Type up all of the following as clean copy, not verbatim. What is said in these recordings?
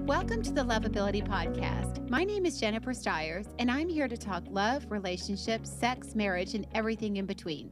Welcome to the Lovability Podcast. My name is Jennifer Stiers, and I'm here to talk love, relationships, sex, marriage, and everything in between.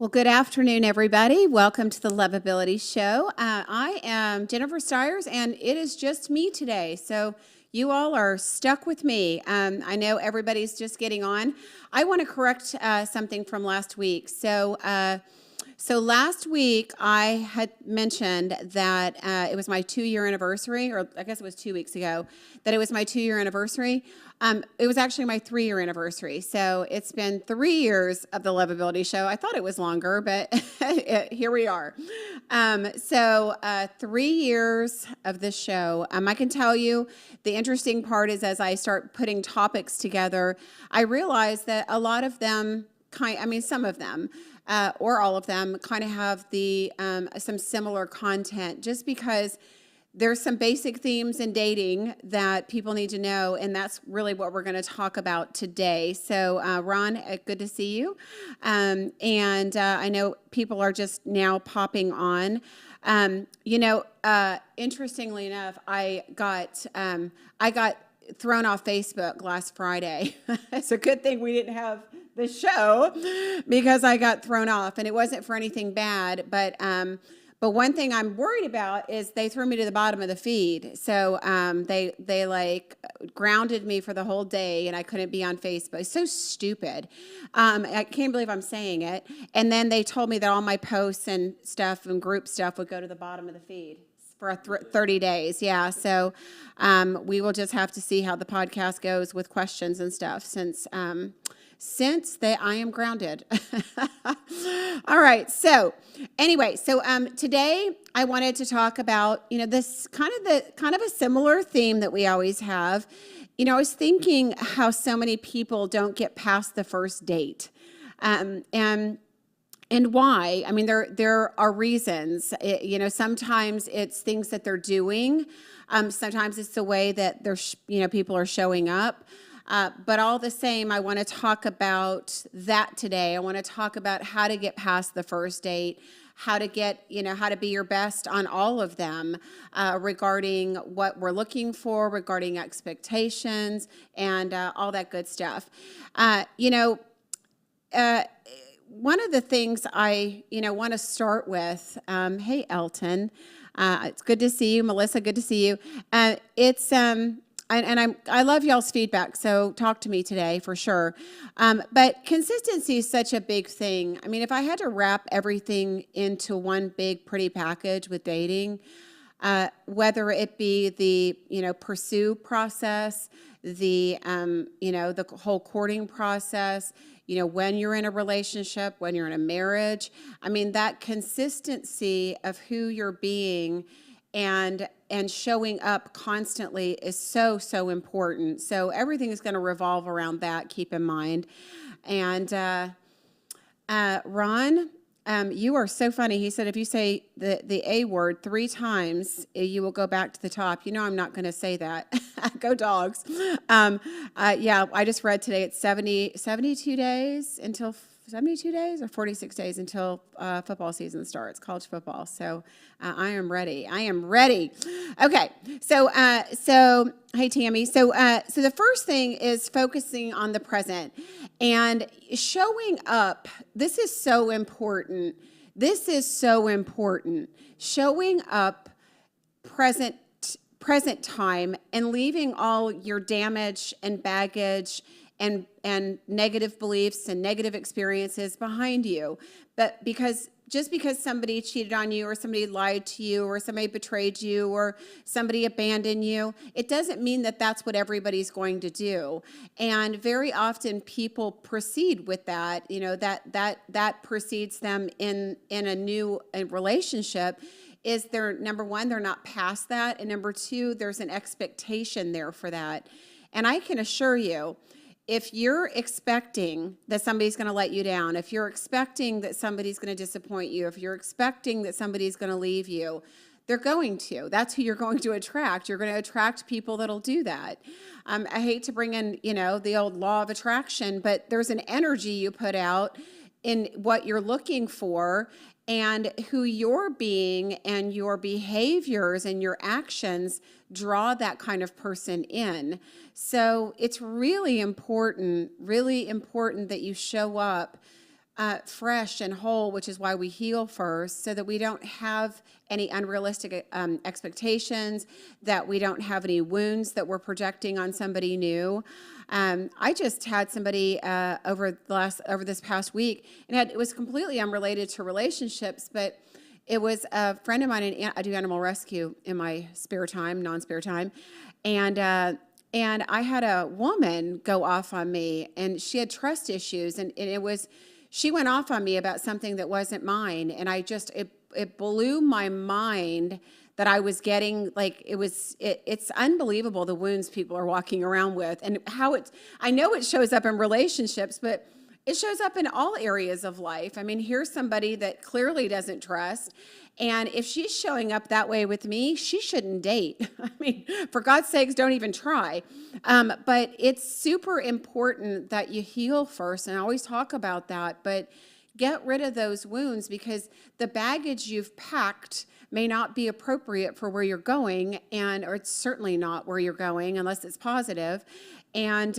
Well, good afternoon, everybody. Welcome to the Lovability Show. I am Jennifer Stiers, and it is just me today. So you all are stuck with me. I know everybody's just getting on. I want to correct something from last week. So last week I had mentioned that it was my 2-year anniversary, or I guess it was 2 weeks ago, that it was my 2-year anniversary. It was actually my 3-year anniversary. So it's been 3 years of the Lovability Show. I thought it was longer, but here we are. 3 years of this show. I can tell you the interesting part is as I start putting topics together, I realize that a lot of them, some of them, or all of them kind of have some similar content, just because there's some basic themes in dating that people need to know, and that's really what we're going to talk about today. So, Ron, good to see you. I know people are just now popping on. Interestingly enough, I got thrown off Facebook last Friday. It's a good thing we didn't have the show because I got thrown off, and it wasn't for anything bad, but one thing I'm worried about is they threw me to the bottom of the feed. So they like grounded me for the whole day, and I couldn't be on Facebook. It's so stupid. I can't believe I'm saying it. And then they told me that all my posts and stuff and group stuff would go to the bottom of the feed for 30 days. Yeah. So we will just have to see how the podcast goes with questions and stuff since I am grounded. All right. So anyway, today I wanted to talk about, this kind of a similar theme that we always have. I was thinking how so many people don't get past the first date. And why? I mean, there are reasons. Sometimes it's things that they're doing. Sometimes it's the way that people are showing up. But all the same, I want to talk about that today. I want to talk about how to get past the first date, how to be your best on all of them, regarding what we're looking for, regarding expectations, and all that good stuff. One of the things I, want to start with, hey, Elton, it's good to see you. Melissa, good to see you. I love y'all's feedback, so talk to me today for sure. But consistency is such a big thing. I mean, if I had to wrap everything into one big pretty package with dating, whether it be the pursue process, the whole courting process, when you're in a relationship, when you're in a marriage, I mean, that consistency of who you're being and showing up constantly is so, so important. So everything is going to revolve around that, keep in mind. And Ron, you are so funny. He said if you say the A word 3 times, you will go back to the top. I'm not going to say that. Go Dogs. Yeah, I just read today it's 72 days until 72 days or 46 days until football season starts, college football. So I am ready. Okay. So hey, Tammy. So the first thing is focusing on the present and showing up. This is so important. Showing up present time and leaving all your damage and baggage and negative beliefs and negative experiences behind you. But because just because somebody cheated on you or somebody lied to you or somebody betrayed you or somebody abandoned you, it doesn't mean that that's what everybody's going to do. And very often people proceed with that, that precedes them in a new relationship. Is they're, number one, they're not past that, and number two, there's an expectation there for that. And I can assure you, if you're expecting that somebody's going to let you down, if you're expecting that somebody's going to disappoint you, if you're expecting that somebody's going to leave you, they're going to. That's who you're going to attract. You're going to attract people that'll do that. I hate to bring in, the old law of attraction, but there's an energy you put out in what you're looking for, and who you're being and your behaviors and your actions draw that kind of person in. So it's really important that you show up fresh and whole, which is why we heal first, so that we don't have any unrealistic expectations, that we don't have any wounds that we're projecting on somebody new. I just had somebody over this past week, and it was completely unrelated to relationships, but it was a friend of mine, and I do animal rescue in my spare time, non-spare time, and I had a woman go off on me, and she had trust issues, and she went off on me about something that wasn't mine, and it blew my mind that I was getting, it's unbelievable the wounds people are walking around with, and I know it shows up in relationships, but it shows up in all areas of life. I mean, here's somebody that clearly doesn't trust, and if she's showing up that way with me, she shouldn't date. I mean, for God's sakes, don't even try. But it's super important that you heal first, and I always talk about that, but get rid of those wounds, because the baggage you've packed may not be appropriate for where you're going, or it's certainly not where you're going unless it's positive. And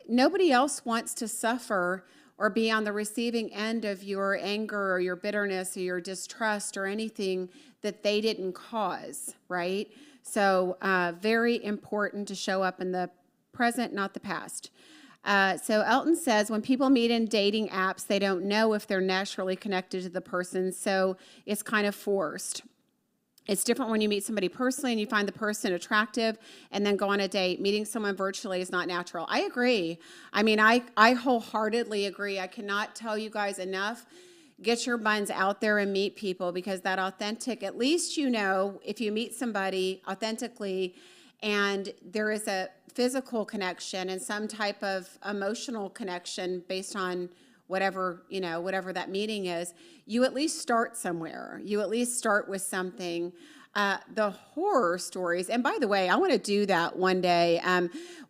nobody else wants to suffer or be on the receiving end of your anger or your bitterness or your distrust or anything that they didn't cause, right? So very important to show up in the present, not the past. So Elton says, when people meet in dating apps, they don't know if they're naturally connected to the person, so it's kind of forced. It's different when you meet somebody personally and you find the person attractive and then go on a date. Meeting someone virtually is not natural. I agree. I mean, I wholeheartedly agree. I cannot tell you guys enough. Get your buns out there and meet people, because that authentic, at least if you meet somebody authentically and there is a physical connection and some type of emotional connection based on whatever that meeting is, you at least start somewhere. You at least start with something. The horror stories, and by the way, I want to do that one day.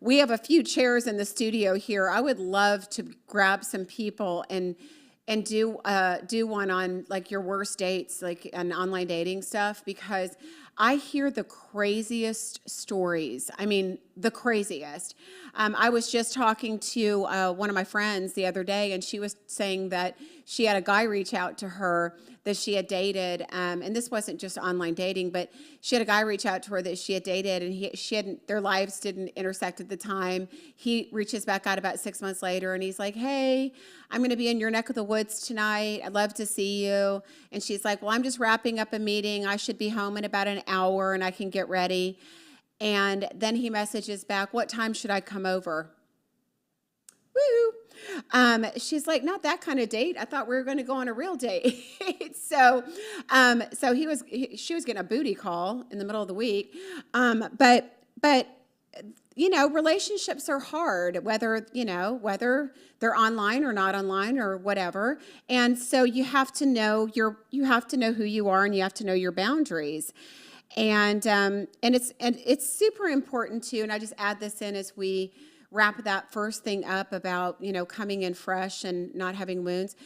We have a few chairs in the studio here. I would love to grab some people and do one on like your worst dates, like an online dating stuff, because I hear the craziest stories. I mean, the craziest. I was just talking to one of my friends the other day, and she was saying that she had a guy reach out to her that she had dated, and this wasn't just online dating, but she had a guy reach out to her that she had dated, and their lives didn't intersect at the time. He reaches back out about 6 months later, and he's like, "Hey, I'm going to be in your neck of the woods tonight. I'd love to see you." And she's like, "Well, I'm just wrapping up a meeting. I should be home in about an hour, and I can get ready." And then he messages back, "What time should I come over?" Woo! She's like, "Not that kind of date. I thought we were going to go on a real date." So she was getting a booty call in the middle of the week. But relationships are hard, whether they're online or not online or whatever. And so you have to know who you are, and you have to know your boundaries. And it's super important too. And I just add this in as we wrap that first thing up about, coming in fresh and not having wounds.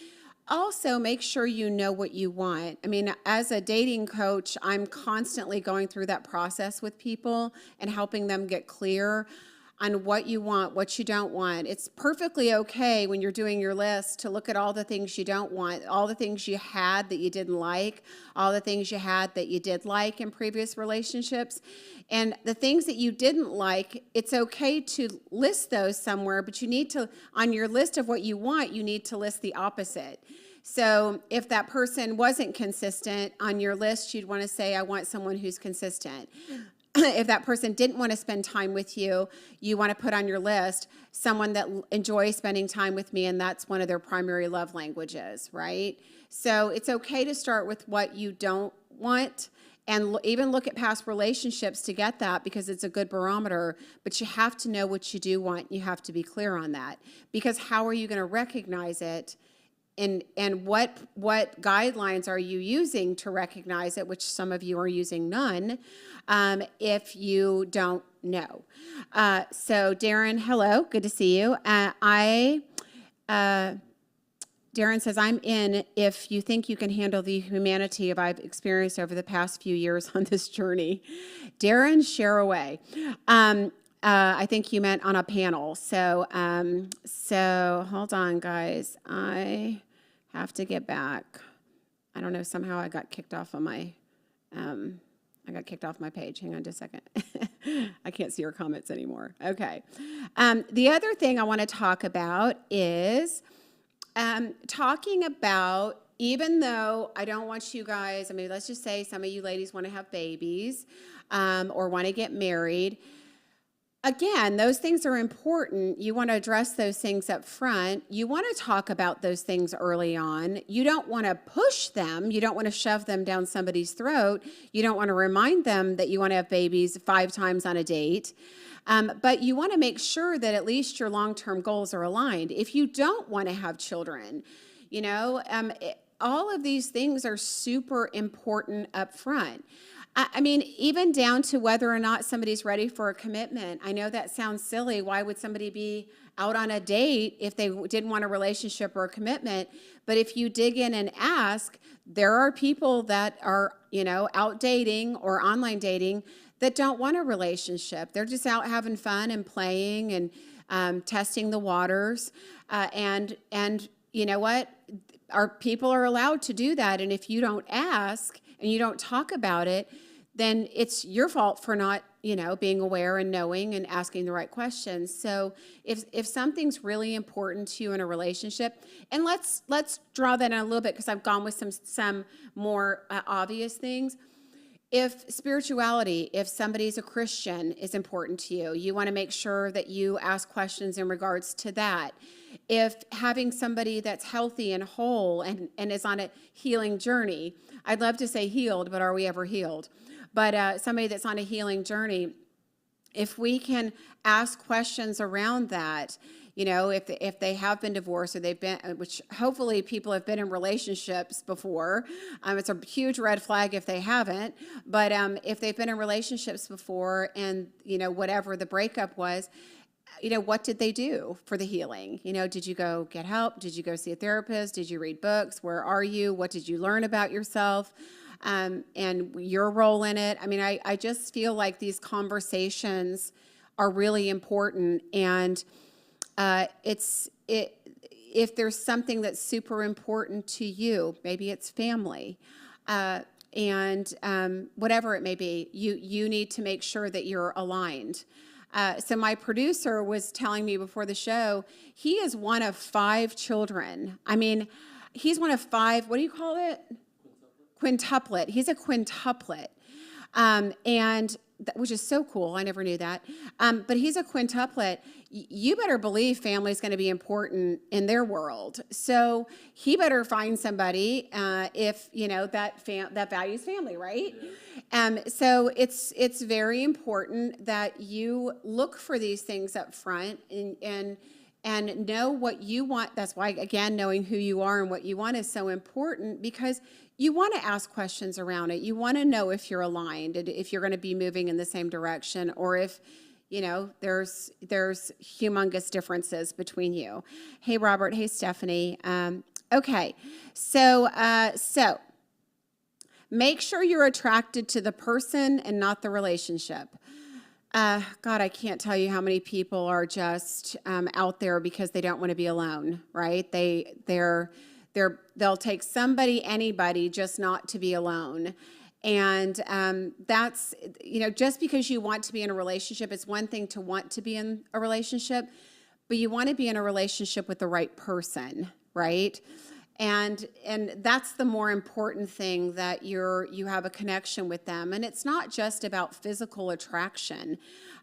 Also, make sure you know what you want. I mean, as a dating coach, I'm constantly going through that process with people and helping them get clear on what you want, what you don't want. It's perfectly okay when you're doing your list to look at all the things you don't want, all the things you had that you didn't like, all the things you had that you did like in previous relationships. And the things that you didn't like, it's okay to list those somewhere, but you need to, on your list of what you want, you need to list the opposite. So if that person wasn't consistent on your list, you'd want to say, I want someone who's consistent. If that person didn't want to spend time with you, you want to put on your list someone that enjoys spending time with me, and that's one of their primary love languages, right? So it's okay to start with what you don't want, and even look at past relationships to get that, because it's a good barometer. But you have to know what you do want. You have to be clear on that, because how are you going to recognize it? And what guidelines are you using to recognize it, which some of you are using none, if you don't know. So Darren, hello, good to see you. Darren says, I'm in if you think you can handle the humanity of I've experienced over the past few years on this journey. Darren, share away. I think you meant on a panel. So hold on, guys. I have to get back. I don't know. Somehow I got kicked off on my, page. Hang on just a second. I can't see your comments anymore. Okay. The other thing I want to talk about is talking about, even though I don't want you guys, I mean, let's just say some of you ladies want to have babies or want to get married. Again, those things are important. You want to address those things up front. You want to talk about those things early on. You don't want to push them. You don't want to shove them down somebody's throat. You don't want to remind them that you want to have babies 5 times on a date. But you want to make sure that at least your long-term goals are aligned. If you don't want to have children, all of these things are super important up front. I mean, even down to whether or not somebody's ready for a commitment. I know that sounds silly. Why would somebody be out on a date if they didn't want a relationship or a commitment? But if you dig in and ask, there are people that are, out dating or online dating that don't want a relationship. They're just out having fun and playing and testing the waters. And you know what? Our people are allowed to do that. And if you don't ask and you don't talk about it, then it's your fault for not, being aware and knowing and asking the right questions. So if something's really important to you in a relationship, and let's draw that in a little bit, because I've gone with some more obvious things. If spirituality, if somebody's a Christian, is important to you, you want to make sure that you ask questions in regards to that. If having somebody that's healthy and whole and is on a healing journey, I'd love to say healed, but are we ever healed? But somebody that's on a healing journey, if we can ask questions around that, if they have been divorced or they've been, which hopefully people have been in relationships before. It's a huge red flag if they haven't. But if they've been in relationships before and, whatever the breakup was, what did they do for the healing? Did you go get help? Did you go see a therapist? Did you read books? Where are you? What did you learn about yourself? And your role in it. I mean, I just feel like these conversations are really important. And if there's something that's super important to you, maybe it's family, and whatever it may be, you need to make sure that you're aligned. So my producer was telling me before the show, he is one of 5 children. I mean, he's one of 5, what do you call it? Quintuplet. He's a quintuplet. Which is so cool. I never knew that. But he's a quintuplet. You better believe family is going to be important in their world. So he better find somebody if that values family, right? Yeah. So it's very important that you look for these things up front and know what you want. That's why, again, knowing who you are and what you want is so important, because you want to ask questions around it. You want to know if you're aligned and if you're going to be moving in the same direction, or if, there's humongous differences between you. Hey, Robert. Hey, Stephanie. Okay. So make sure you're attracted to the person and not the relationship. God, I can't tell you how many people are just out there because they don't want to be alone, right? They'll take somebody, anybody, just not to be alone. And that's, just because you want to be in a relationship, it's one thing to want to be in a relationship, but you want to be in a relationship with the right person, right? And that's the more important thing, that you have a connection with them. And it's not just about physical attraction.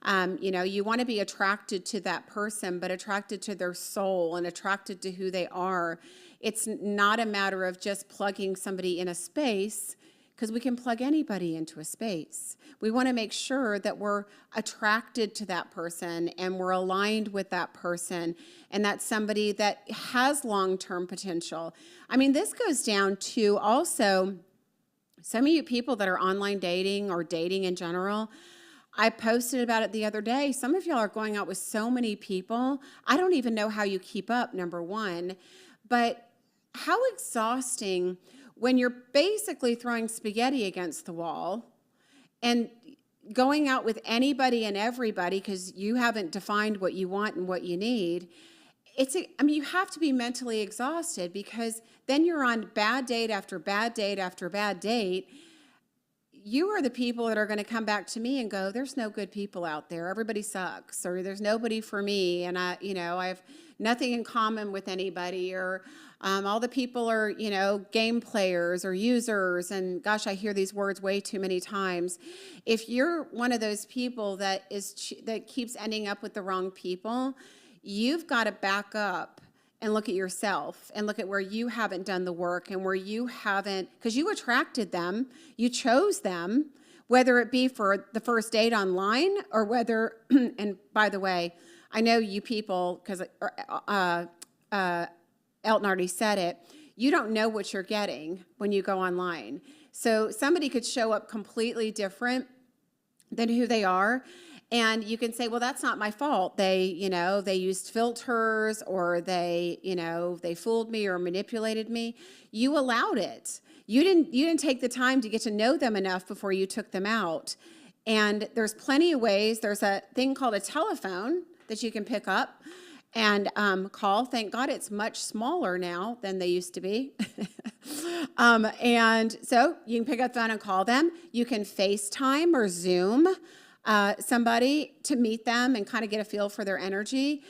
You want to be attracted to that person, but attracted to their soul and attracted to who they are. It's not a matter of just plugging somebody in a space, because we can plug anybody into a space. We want to make sure that we're attracted to that person and we're aligned with that person, and that's somebody that has long-term potential. I mean, this goes down to also some of you people that are online dating or dating in general. I posted about it the other day. Some of y'all are going out with so many people. I don't even know how you keep up, number one. But how exhausting when you're basically throwing spaghetti against the wall and going out with anybody and everybody because you haven't defined what you want and what you need. You have to be mentally exhausted, because then you're on bad date after bad date after bad date. You are the people that are going to come back to me and go, there's no good people out there. Everybody sucks, or there's nobody for me. And I have nothing in common with anybody, or all the people are, game players or users. And gosh, I hear these words way too many times. If you're one of those people that keeps ending up with the wrong people, you've got to back up and look at yourself and look at where you haven't done the work and where you haven't, because you attracted them, you chose them, whether it be for the first date online or whether, and by the way, I know you people, because Elton already said it, you don't know what you're getting when you go online. So somebody could show up completely different than who they are. And you can say, well, that's not my fault. They used filters, or they fooled me or manipulated me. You allowed it. You didn't take the time to get to know them enough before you took them out. And there's plenty of ways. There's a thing called a telephone that you can pick up and call. Thank God it's much smaller now than they used to be. And so you can pick up the phone and call them. You can FaceTime or Zoom somebody to meet them and kind of get a feel for their energy.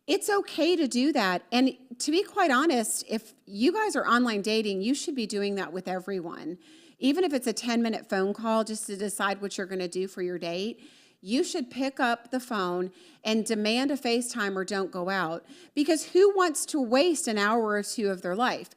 It's okay to do that. And to be quite honest, if you guys are online dating, you should be doing that with everyone. Even if it's a 10-minute phone call just to decide what you're going to do for your date, you should pick up the phone and demand a FaceTime or don't go out. Because who wants to waste an hour or two of their life?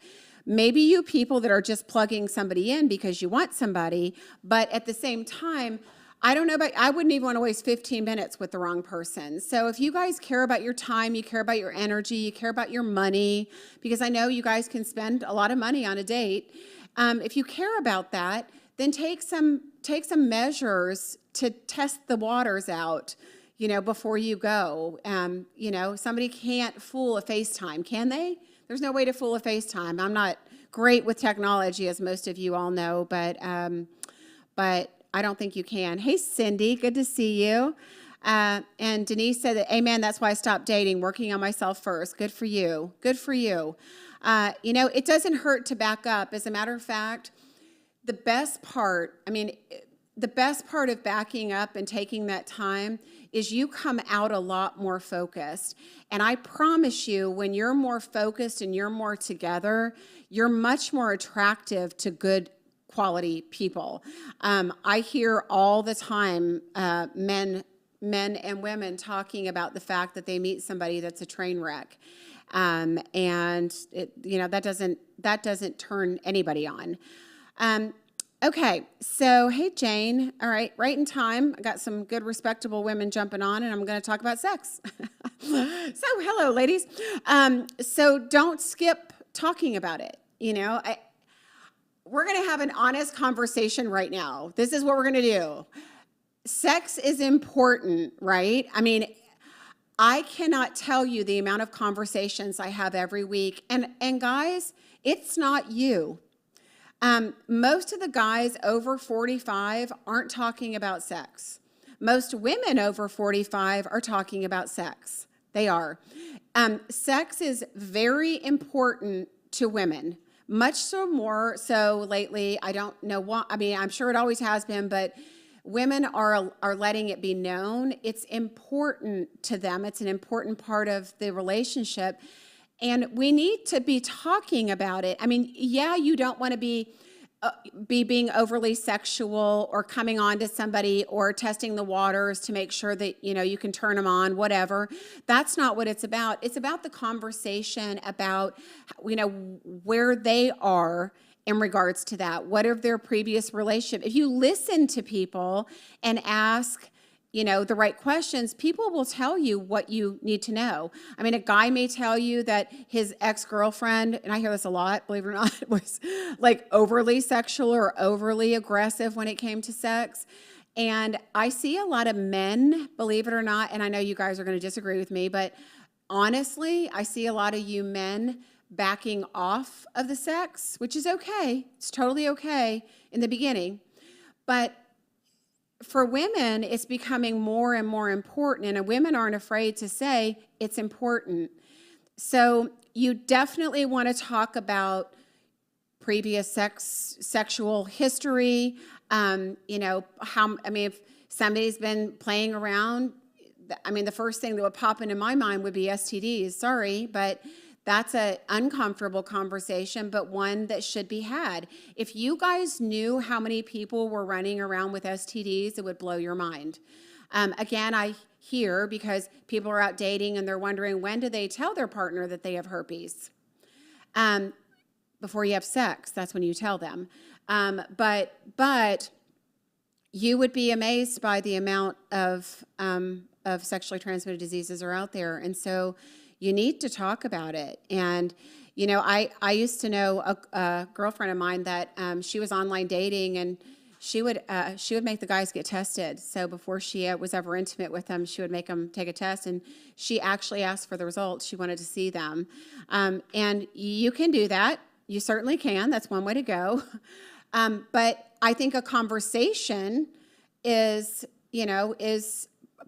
Maybe you people that are just plugging somebody in because you want somebody, but at the same time, I don't know about, I wouldn't even want to waste 15 minutes with the wrong person. So if you guys care about your time, you care about your energy, you care about your money, because I know you guys can spend a lot of money on a date. If you care about that, then take some measures to test the waters out, before you go. Somebody can't fool a FaceTime, can they? There's no way to fool a FaceTime. I'm not great with technology, as most of you all know, but I don't think you can. Hey, Cindy, good to see you. And Denise said that, amen, that's why I stopped dating, working on myself first. Good for you. Good for you. It doesn't hurt to back up. As a matter of fact, the best part of backing up and taking that time is you come out a lot more focused. And I promise you, when you're more focused and you're more together, you're much more attractive to good quality people. I hear all the time men and women talking about the fact that they meet somebody that's a train wreck, and that doesn't turn anybody on. Okay, so hey Jane, all right, right in time. I got some good, respectable women jumping on, and I'm going to talk about sex. So hello, ladies. So don't skip talking about it. We're going to have an honest conversation right now. This is what we're going to do. Sex is important, right? I mean, I cannot tell you the amount of conversations I have every week. And guys, it's not you. Most of the guys over 45 aren't talking about sex. Most women over 45 are talking about sex. They are. Sex is very important to women. Much so more so lately. I don't know why. I mean, I'm sure it always has been, but women are letting it be known. It's important to them. It's an important part of the relationship. And we need to be talking about it. I mean, yeah, you don't want to be being overly sexual or coming on to somebody or testing the waters to make sure that, you know, you can turn them on, whatever. That's not what it's about. It's about the conversation about, you know, where they are in regards to that. What are their previous relationship? If you listen to people and ask, you know, the right questions, people will tell you what you need to know. I mean, a guy may tell you that his ex-girlfriend, and I hear this a lot, believe it or not, was like overly sexual or overly aggressive when it came to sex. And I see a lot of men, believe it or not, and I know you guys are going to disagree with me, but honestly, I see a lot of you men backing off of the sex, which is okay. It's totally okay in the beginning. But for women, it's becoming more and more important, and women aren't afraid to say it's important. So you definitely want to talk about previous sexual history. You know, if somebody's been playing around, I mean, the first thing that would pop into my mind would be STDs. Sorry, but that's an uncomfortable conversation, but one that should be had. If you guys knew how many people were running around with STDs, it would blow your mind. Again, I hear because people are out dating and they're wondering, when do they tell their partner that they have herpes? Before you have sex, that's when you tell them. But you would be amazed by the amount of sexually transmitted diseases are out there. And so you need to talk about it. And, you know, I used to know a girlfriend of mine that she was online dating, and she would make the guys get tested. So before she was ever intimate with them, she would make them take a test, and she actually asked for the results. She wanted to see them. And you can do that. You certainly can. That's one way to go. But I think a conversation is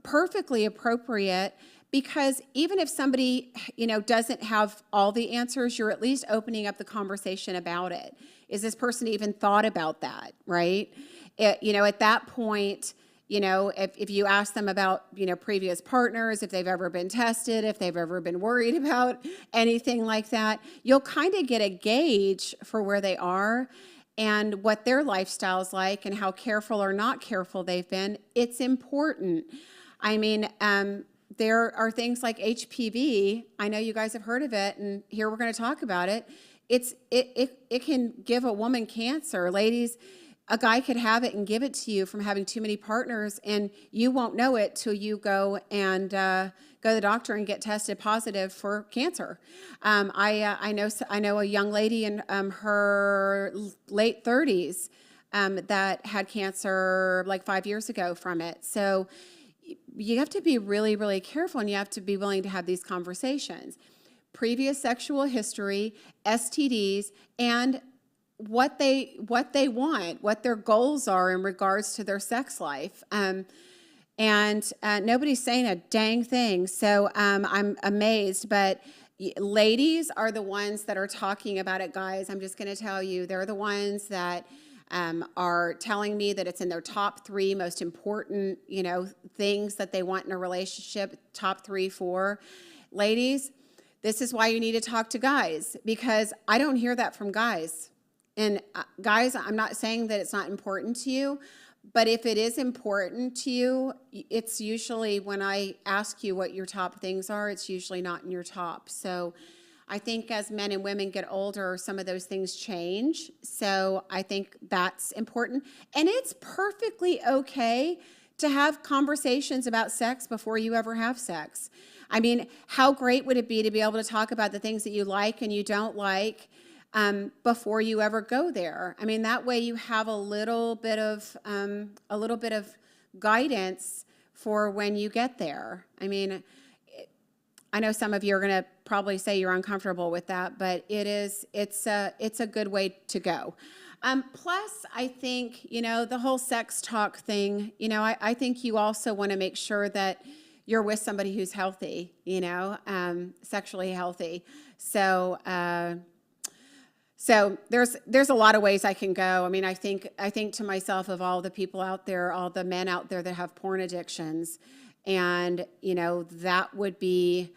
perfectly appropriate, because even if somebody, you know, doesn't have all the answers, you're at least opening up the conversation about it. Is this person even thought about that, right? You know, at that point, you know, if you ask them about, you know, previous partners, if they've ever been tested, if they've ever been worried about anything like that, you'll kind of get a gauge for where they are and what their lifestyle's like and how careful or not careful they've been. It's important. I mean, there are things like HPV. I know you guys have heard of it, and here we're going to talk about it. It can give a woman cancer. Ladies, a guy could have it and give it to you from having too many partners, and you won't know it till you go and go to the doctor and get tested positive for cancer. I know a young lady in her late 30s that had cancer like 5 years ago from it. So you have to be really, really careful, and you have to be willing to have these conversations. Previous sexual history, STDs, and what they want, what their goals are in regards to their sex life. And nobody's saying a dang thing. So I'm amazed, but ladies are the ones that are talking about it, guys. I'm just going to tell you, they're the ones that are telling me that it's in their top 3 most important, you know, things that they want in a relationship, top 3, 4. Ladies, this is why you need to talk to guys, because I don't hear that from guys. And guys, I'm not saying that it's not important to you, but if it is important to you, it's usually when I ask you what your top things are, it's usually not in your top. So I think as men and women get older, some of those things change. So I think that's important. And it's perfectly okay to have conversations about sex before you ever have sex. I mean, how great would it be to be able to talk about the things that you like and you don't like before you ever go there? I mean, that way you have a little bit of guidance for when you get there. I mean, I know some of you are going to probably say you're uncomfortable with that, but it's a good way to go. Plus, I think, you know, the whole sex talk thing, you know, I think you also want to make sure that you're with somebody who's healthy, you know, sexually healthy. So there's a lot of ways I can go. I mean, I think to myself, of all the people out there, all the men out there that have porn addictions, and, you know, that would be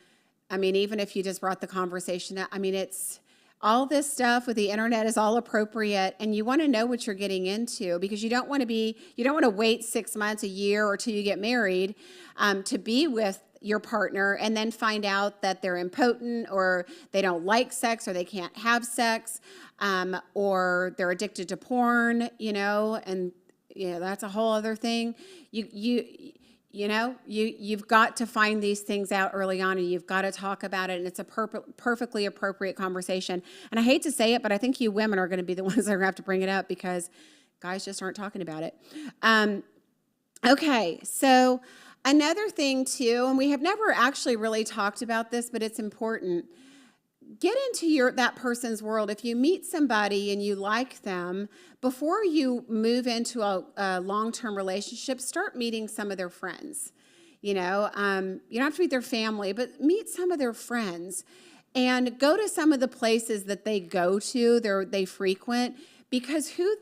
I mean, even if you just brought the conversation up, I mean, it's all this stuff with the internet is all appropriate, and you want to know what you're getting into, because you don't want to wait 6 months, a year, or till you get married to be with your partner and then find out that they're impotent, or they don't like sex, or they can't have sex, or they're addicted to porn, and that's a whole other thing. You've got to find these things out early on, and you've got to talk about it, and it's a perfectly appropriate conversation. And I hate to say it, but I think you women are going to be the ones that are going to have to bring it up, because guys just aren't talking about it. Okay, so another thing too, and we have never actually really talked about this, but it's important. Get into that person's world. If you meet somebody and you like them, before you move into a long-term relationship, start meeting some of their friends. You don't have to meet their family, but meet some of their friends, and go to some of the places that they go to, they frequent, because who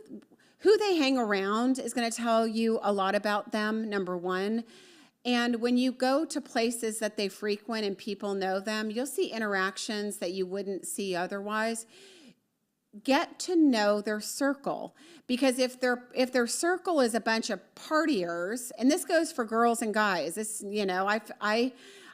they hang around is going to tell you a lot about them, number one. And when you go to places that they frequent and people know them, you'll see interactions that you wouldn't see otherwise. Get to know their circle, because if their circle is a bunch of partiers, and this goes for girls and guys,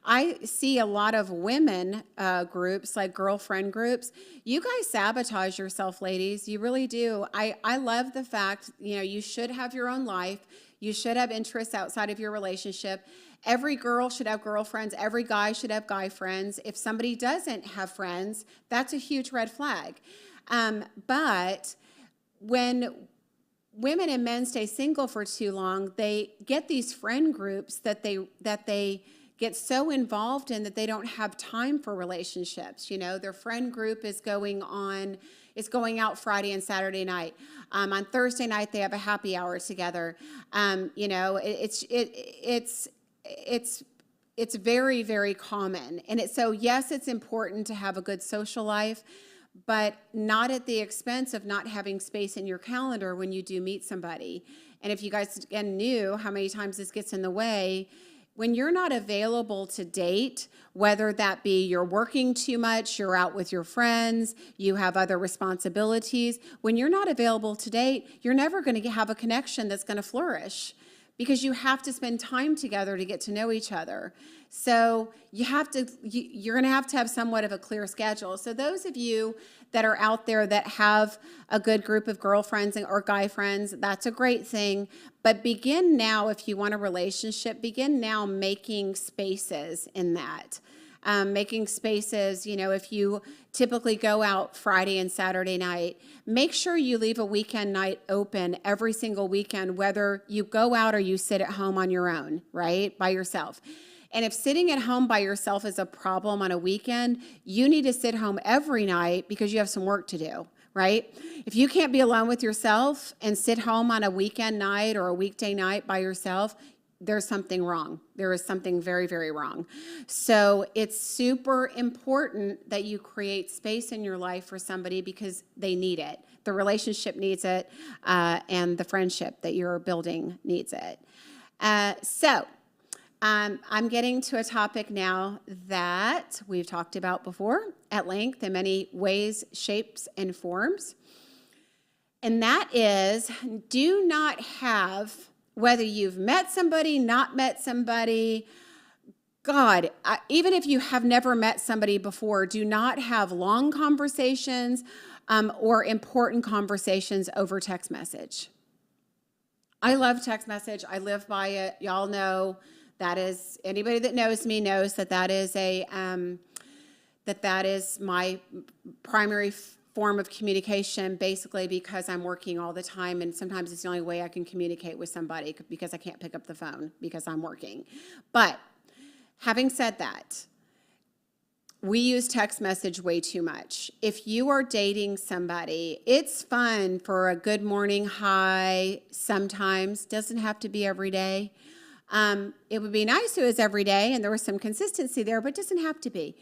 I see a lot of women groups, like girlfriend groups. You guys sabotage yourself, ladies. You really do. I love the fact, you should have your own life. You should have interests outside of your relationship. Every girl should have girlfriends. Every guy should have guy friends. If somebody doesn't have friends, that's a huge red flag. But when women and men stay single for too long, they get these friend groups that they get so involved in that they don't have time for relationships. Their friend group is going out Friday and Saturday night. On Thursday night, they have a happy hour together. It's very, very common. And so yes, it's important to have a good social life, but not at the expense of not having space in your calendar when you do meet somebody. And if you guys again knew how many times this gets in the way, when you're not available to date, whether that be you're working too much, you're out with your friends, you have other responsibilities, when you're not available to date, you're never going to have a connection that's going to flourish, because you have to spend time together to get to know each other. So you're going to have somewhat of a clear schedule. So those of you that are out there that have a good group of girlfriends or guy friends, that's a great thing. But begin now, if you want a relationship, begin now making spaces in that. Making spaces, if you typically go out Friday and Saturday night, make sure you leave a weekend night open every single weekend, whether you go out or you sit at home on your own, right, by yourself. And if sitting at home by yourself is a problem on a weekend, you need to sit home every night because you have some work to do, right? If you can't be alone with yourself and sit home on a weekend night or a weekday night by yourself, there's something wrong. There is something very, very wrong. So it's super important that you create space in your life for somebody, because they need it. The relationship needs it, and the friendship that you're building needs it. I'm getting to a topic now that we've talked about before at length in many ways, shapes, and forms. And that is, do not have, whether you've met somebody, not met somebody, even if you have never met somebody before, do not have long conversations or important conversations over text message. I love text message. I live by it. Y'all know that is, anybody that knows me knows that is my primary form of communication, basically because I'm working all the time, and sometimes it's the only way I can communicate with somebody, because I can't pick up the phone because I'm working. But having said that, we use text message way too much. If you are dating somebody, it's fun for a good morning, hi, sometimes. Doesn't have to be every day. It would be nice if it was every day and there was some consistency there, but it doesn't have to be.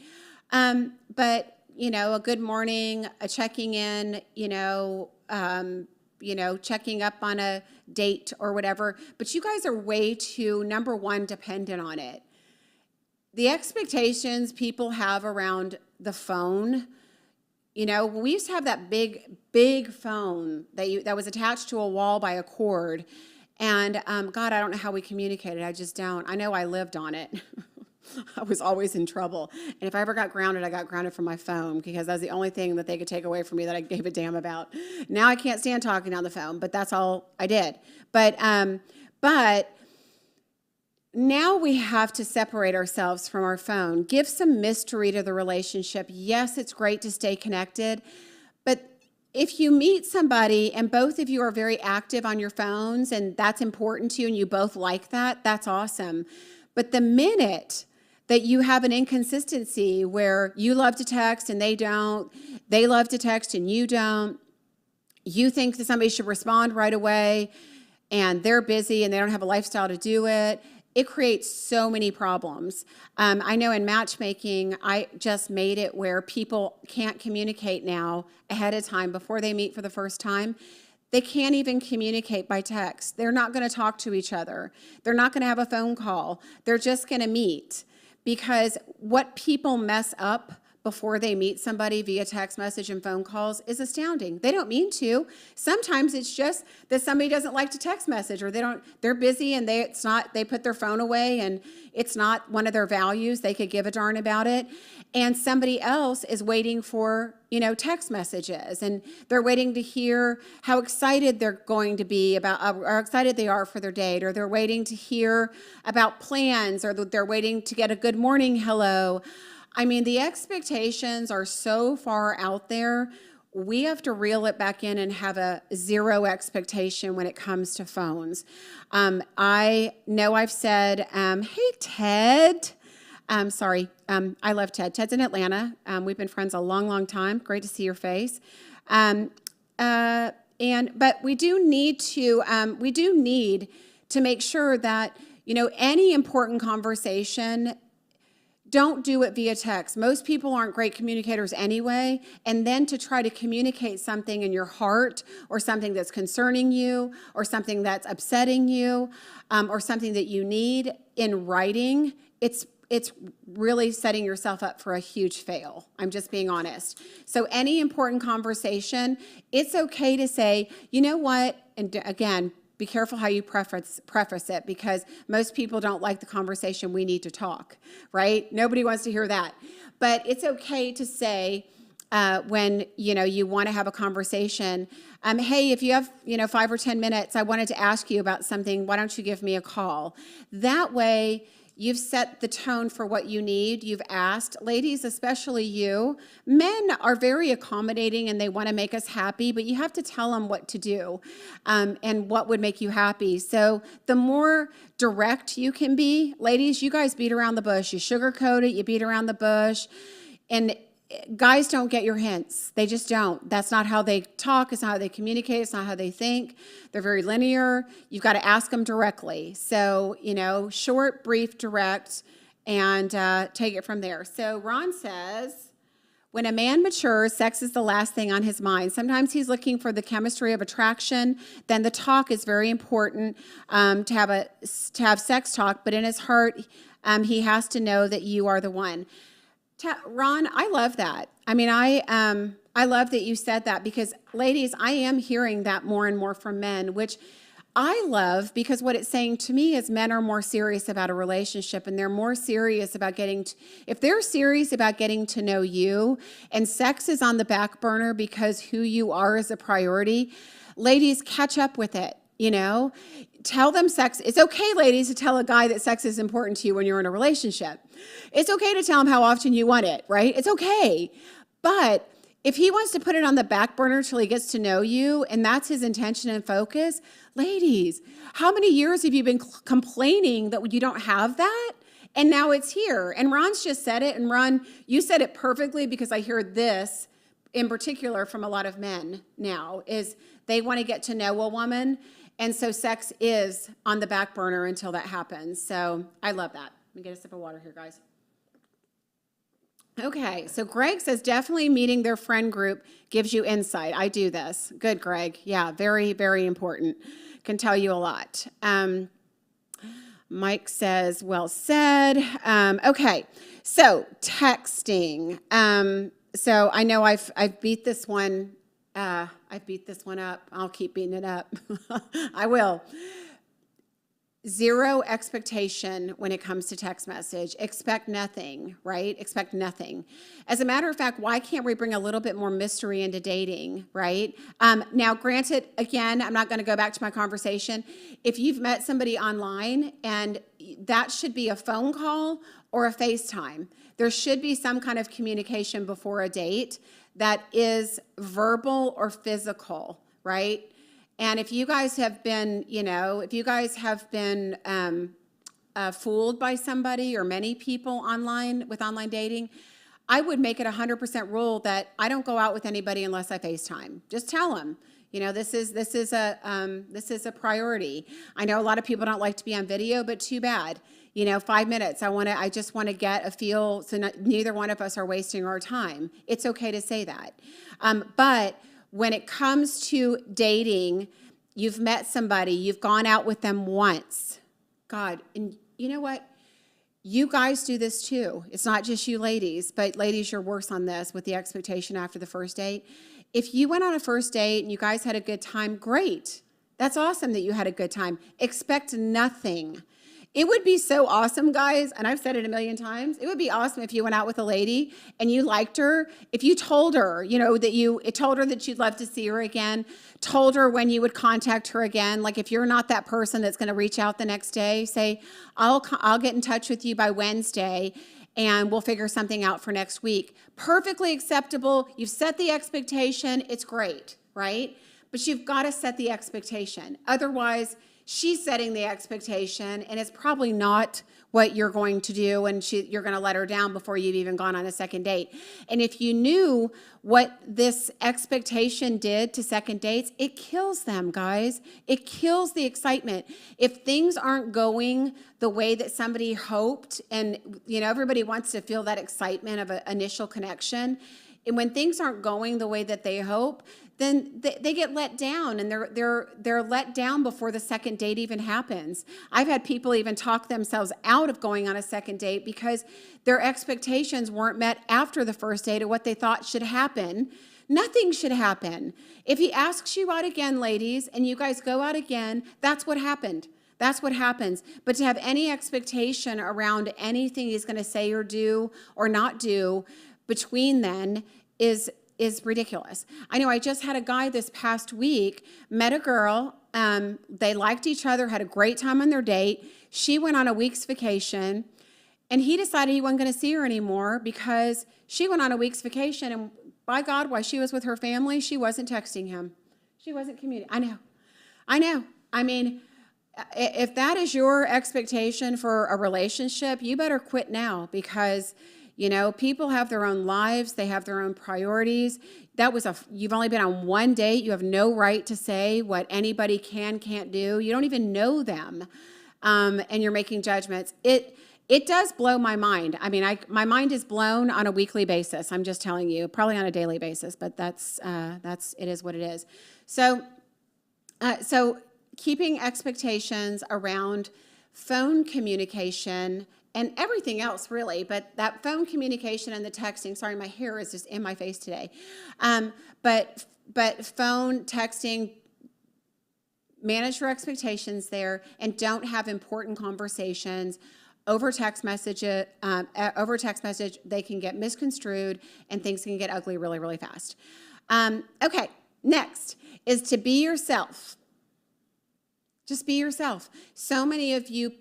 But a good morning, a checking in, checking up on a date or whatever. But you guys are way too, number one, dependent on it. the expectations people have around the phone, we used to have that big phone that was attached to a wall by a cord. And God, I don't know how we communicated. I just don't. I know I lived on it. I was always in trouble. And if I ever got grounded, I got grounded from my phone because that was the only thing that they could take away from me that I gave a damn about. Now I can't stand talking on the phone, but that's all I did. But now we have to separate ourselves from our phone. Give some mystery to the relationship. Yes, it's great to stay connected, but if you meet somebody and both of you are very active on your phones and that's important to you and you both like that, that's awesome. But the minute that you have an inconsistency where you love to text and they don't, they love to text and you don't, you think that somebody should respond right away and they're busy and they don't have a lifestyle to do it, it creates so many problems. I know in matchmaking, I just made it where people can't communicate now ahead of time before they meet for the first time. They can't even communicate by text. They're not going to talk to each other. They're not going to have a phone call. They're just going to meet, because what people mess up before they meet somebody via text message and phone calls is astounding. They don't mean to. Sometimes it's just that somebody doesn't like to text message, or they're busy and they put their phone away and it's not one of their values. They could give a darn about it. And somebody else is waiting for, text messages, and they're waiting to hear how excited they're going to be about, or how excited they are for their date, or they're waiting to hear about plans, or they're waiting to get a good morning hello. I mean, the expectations are so far out there. We have to reel it back in and have a zero expectation when it comes to phones. I know I've said, hey, Ted. Sorry, I love Ted. Ted's in Atlanta. We've been friends a long, long time. Great to see your face. But we do need to make sure that, any important conversation, don't do it via text. Most people aren't great communicators anyway. And then to try to communicate something in your heart, or something that's concerning you, or something that's upsetting you, or something that you need in writing, it's really setting yourself up for a huge fail. I'm just being honest. So any important conversation, it's okay to say, you know what, and again, be careful how you preface it, because most people don't like the conversation, we need to talk, right? Nobody wants to hear that. But it's okay to say when, you want to have a conversation, hey, if you have, 5 or 10 minutes, I wanted to ask you about something. Why don't you give me a call? That way, you've set the tone for what you need. You've asked. Ladies, especially you. Men are very accommodating and they want to make us happy, but you have to tell them what to do and what would make you happy. So the more direct you can be, ladies, you guys beat around the bush. You sugarcoat it, you beat around the bush. And guys don't get your hints. They just don't. That's not how they talk. It's not how they communicate. It's not how they think. They're very linear. You've got to ask them directly. So, short, brief, direct, and take it from there. So Ron says, when a man matures, sex is the last thing on his mind. Sometimes he's looking for the chemistry of attraction. Then the talk is very important to have sex talk. But in his heart, he has to know that you are the one. Ron, I love that. I mean, I love that you said that, because ladies, I am hearing that more and more from men, which I love, because what it's saying to me is men are more serious about a relationship, and they're more serious about if they're serious about getting to know you, and sex is on the back burner because who you are is a priority, ladies, catch up with it. Tell them sex. It's okay, ladies, to tell a guy that sex is important to you when you're in a relationship. It's okay to tell him how often you want it, right? It's okay. But if he wants to put it on the back burner till he gets to know you, and that's his intention and focus, ladies, how many years have you been complaining that you don't have that? And now it's here. And Ron's just said it. And Ron, you said it perfectly, because I hear this in particular from a lot of men now, is they want to get to know a woman. And so sex is on the back burner until that happens. So I love that. Let me get a sip of water here, guys. Okay, so Greg says definitely meeting their friend group gives you insight. I do this. Good, Greg. Yeah, very, very important. Can tell you a lot. Mike says, well said. Okay, so texting. So I know I've beat this one. I've beat this one up. I'll keep beating it up. I will. Zero expectation when it comes to text message. Expect nothing, right? Expect nothing. As a matter of fact, why can't we bring a little bit more mystery into dating, right? Now, granted, again, I'm not going to go back to my conversation. If you've met somebody online, and that should be a phone call or a FaceTime. There should be some kind of communication before a date that is verbal or physical, right? And if you guys have been, fooled by somebody or many people online with online dating, I would make it 100% rule that I don't go out with anybody unless I FaceTime. Just tell them, this is a priority. I know a lot of people don't like to be on video, but too bad. 5 minutes. I just want to get a feel, so neither one of us are wasting our time. It's okay to say that, but when it comes to dating, you've met somebody, you've gone out with them once. God, and you know what? You guys do this too. It's not just you ladies, but ladies, you're worse on this with the expectation after the first date. If you went on a first date and you guys had a good time, great. That's awesome that you had a good time. Expect nothing. It would be so awesome, guys, and I've said it a million times, it would be awesome if you went out with a lady and you liked her, if you told her, told her that you'd love to see her again, told her when you would contact her again. Like, if you're not that person that's going to reach out the next day, say, I'll get in touch with you by Wednesday and we'll figure something out for next week. Perfectly acceptable. You've set the expectation. It's great, right? But you've got to set the expectation. Otherwise, she's setting the expectation, and it's probably not what you're going to do, and you're going to let her down before you've even gone on a second date. And if you knew what this expectation did to second dates, it kills them, guys. It kills the excitement. If things aren't going the way that somebody hoped, and everybody wants to feel that excitement of an initial connection, and when things aren't going the way that they hope, then they get let down, and they're let down before the second date even happens. I've had people even talk themselves out of going on a second date because their expectations weren't met after the first date of what they thought should happen. Nothing should happen. If he asks you out again, ladies, and you guys go out again, that's what happened. That's what happens. But to have any expectation around anything he's going to say or do or not do between then is ridiculous. I know I just had a guy this past week, met a girl, they liked each other, had a great time on their date. She went on a week's vacation, and he decided he wasn't going to see her anymore because she went on a week's vacation, and by God, while she was with her family, she wasn't texting him. She wasn't communicating. I know. I mean, if that is your expectation for a relationship, you better quit now, because people have their own lives. They have their own priorities. You've only been on one date. You have no right to say what anybody can't do. You don't even know them. And you're making judgments. It does blow my mind. I mean, my mind is blown on a weekly basis. I'm just telling you, probably on a daily basis, but it is what it is. So keeping expectations around phone communication and everything else, really, but that phone communication and the texting, sorry, my hair is just in my face today. But phone, texting, manage your expectations there, and don't have important conversations over text message. They can get misconstrued, and things can get ugly really, really fast. Okay, next is to be yourself. Just be yourself. So many of you,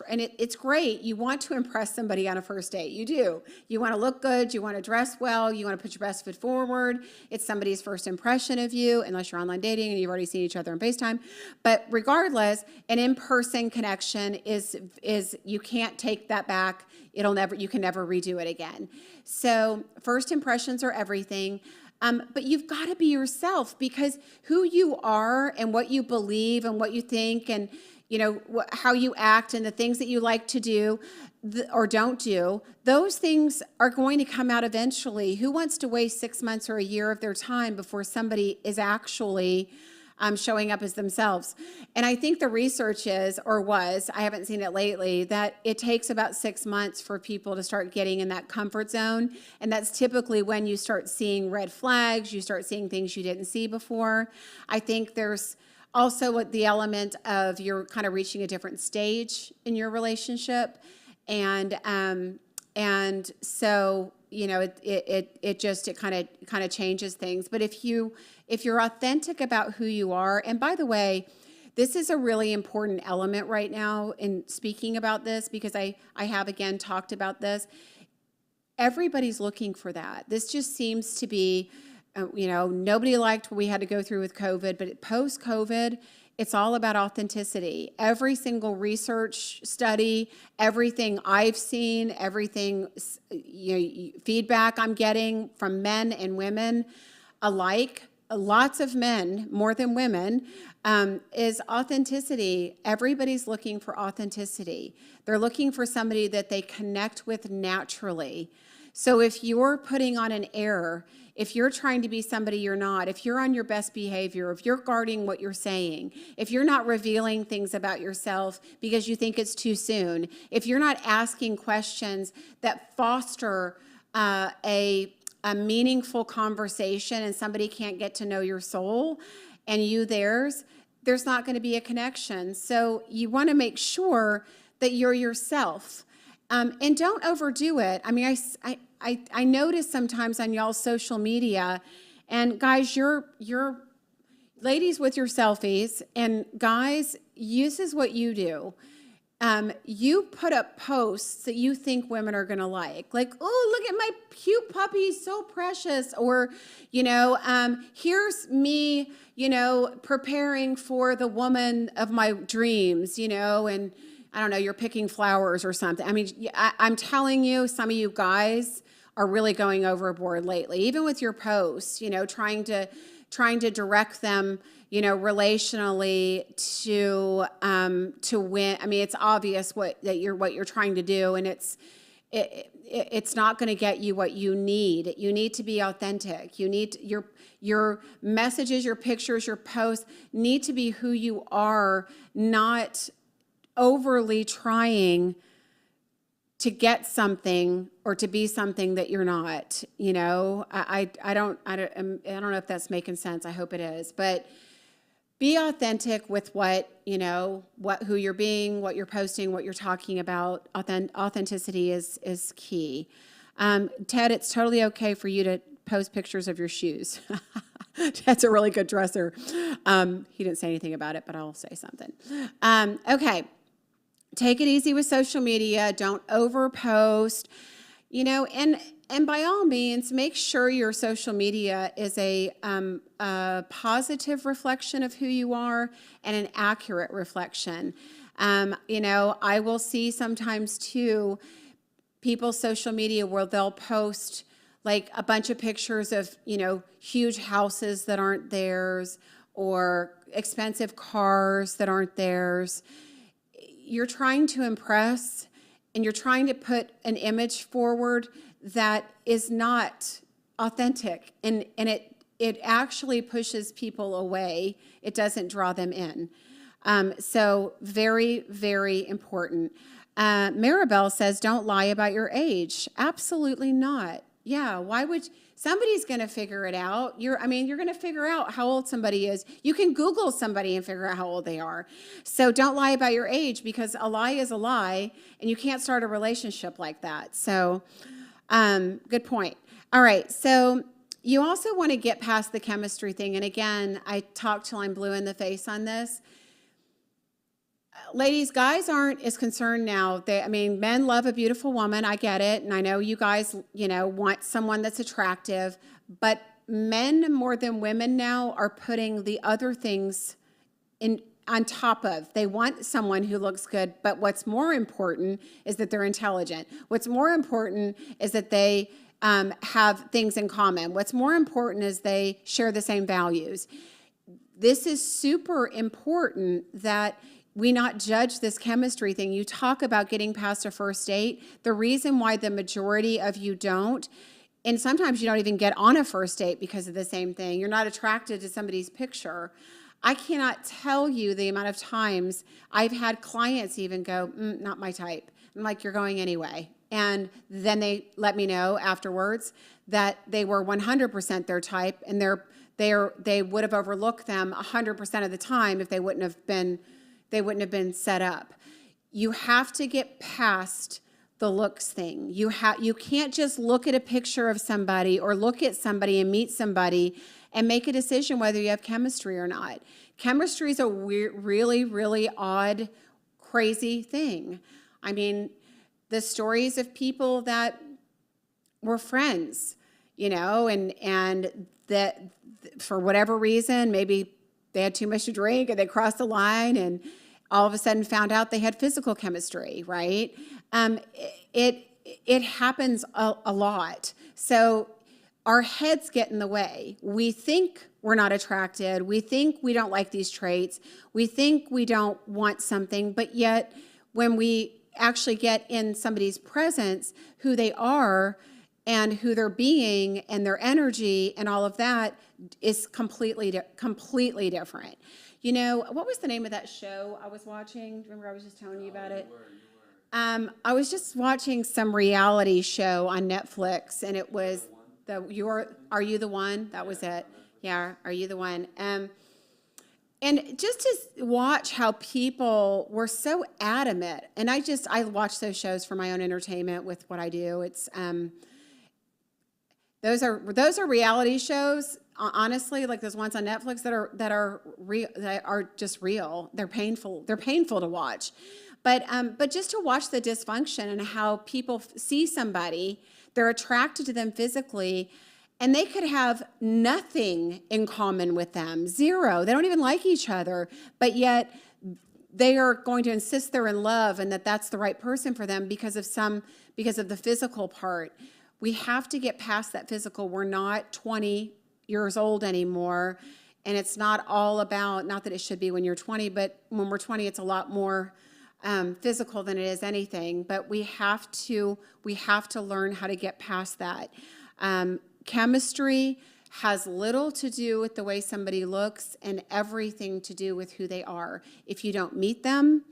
and it's great. You want to impress somebody on a first date. You do. You want to look good. You want to dress well. You want to put your best foot forward. It's somebody's first impression of you, unless you're online dating and you've already seen each other on FaceTime. But regardless, an in-person connection is you can't take that back. You can never redo it again. So first impressions are everything. But you've got to be yourself, because who you are and what you believe and what you think and, how you act and the things that you like to do or don't do, those things are going to come out eventually. Who wants to waste 6 months or a year of their time before somebody is actually showing up as themselves. And I think the research is, or was, I haven't seen it lately, that it takes about 6 months for people to start getting in that comfort zone. And that's typically when you start seeing red flags, you start seeing things you didn't see before. I think there's also what the element of you're kind of reaching a different stage in your relationship. And so, you know, it kind of changes things. But if you're authentic about who you are, and by the way, this is a really important element right now in speaking about this, because I have again talked about this. Everybody's looking for that. This just seems to be, you know, nobody liked what we had to go through with COVID, but post-COVID, it's all about authenticity. Every single research study, everything I've seen, everything, you know, feedback I'm getting from men and women alike, lots of men more than women, is authenticity. Everybody's looking for authenticity. They're looking for somebody that they connect with naturally. So if you're putting on an air, if you're trying to be somebody you're not, if you're on your best behavior, if you're guarding what you're saying, if you're not revealing things about yourself because you think it's too soon, if you're not asking questions that foster a meaningful conversation and somebody can't get to know your soul and you theirs, there's not going to be a connection. So you want to make sure that you're yourself. And don't overdo it. I mean, I notice sometimes on y'all's social media, and guys, you're ladies with your selfies, and guys, this is what you do. You put up posts that you think women are going to like, oh, look at my cute puppy, so precious. Or, you know, here's me, you know, preparing for the woman of my dreams, you know, and I don't know, you're picking flowers or something. I mean, I'm telling you, some of you guys are really going overboard lately, even with your posts, you know, trying to direct them, you know, relationally to win. I mean, it's obvious what you're trying to do, and it's not going to get you what you need. You need to be authentic. You need your messages, your pictures, your posts need to be who you are, not overly trying to get something or to be something that you're not. You know, I don't know if that's making sense. I hope it is. But be authentic with what, you know, who you're being, what you're posting, what you're talking about. Authenticity is key. Ted, it's totally okay for you to post pictures of your shoes. Ted's a really good dresser. He didn't say anything about it, but I'll say something. Okay. Take it easy with social media. Don't overpost, you know, and by all means, make sure your social media is a positive reflection of who you are and an accurate reflection. You know, I will see sometimes too, people's social media where they'll post like a bunch of pictures of, you know, huge houses that aren't theirs or expensive cars that aren't theirs. You're trying to impress and you're trying to put an image forward that is not authentic, and it actually pushes people away. It doesn't draw them in. So very, very important. Maribel says, don't lie about your age. Absolutely not. Yeah, why would somebody's going to figure it out? You're going to figure out how old somebody is. You can Google somebody and figure out how old they are. So don't lie about your age, because a lie is a lie, and you can't start a relationship like that. So, good point. All right, so you also want to get past the chemistry thing. And again, I talk till I'm blue in the face on this. Ladies, guys aren't as concerned now. Men love a beautiful woman. I get it. And I know you guys, you know, want someone that's attractive. But men more than women now are putting the other things on top of. They want someone who looks good. But what's more important is that they're intelligent. What's more important is that they have things in common. What's more important is they share the same values. This is super important that we not judge this chemistry thing. You talk about getting past a first date. The reason why the majority of you don't, and sometimes you don't even get on a first date because of the same thing. You're not attracted to somebody's picture. I cannot tell you the amount of times I've had clients even go, not my type. I'm like, you're going anyway. And then they let me know afterwards that they were 100% their type, and they would have overlooked them 100% of the time if they wouldn't have been set up. You have to get past the looks thing. You can't just look at a picture of somebody or look at somebody and meet somebody and make a decision whether you have chemistry or not. Chemistry is a really, really odd, crazy thing. I mean, the stories of people that were friends, and that for whatever reason, maybe they had too much to drink and they crossed the line and all of a sudden found out they had physical chemistry, right? It happens a lot. So our heads get in the way. We think we're not attracted. We think we don't like these traits. We think we don't want something, but yet when we actually get in somebody's presence, who they are and who they're being and their energy and all of that is completely different. What was the name of that show I was watching? Remember I was just telling you about it? I was just watching some reality show on Netflix, and it was Are You the One? That was it. Yeah, Are You the One? And just to watch how people were so adamant, and I watch those shows for my own entertainment with what I do. It's those are reality shows. Honestly, like those ones on Netflix that are just real. They're painful. They're painful to watch, but just to watch the dysfunction and how people see somebody, they're attracted to them physically, and they could have nothing in common with them, zero. They don't even like each other, but yet they are going to insist they're in love and that that's the right person for them because of the physical part. We have to get past that physical. We're not 20 years old anymore, and it's not all about, not that it should be when you're 20, but when we're 20, it's a lot more physical than it is anything. But we have to learn how to get past that. Chemistry has little to do with the way somebody looks and everything to do with who they are. If you don't meet them,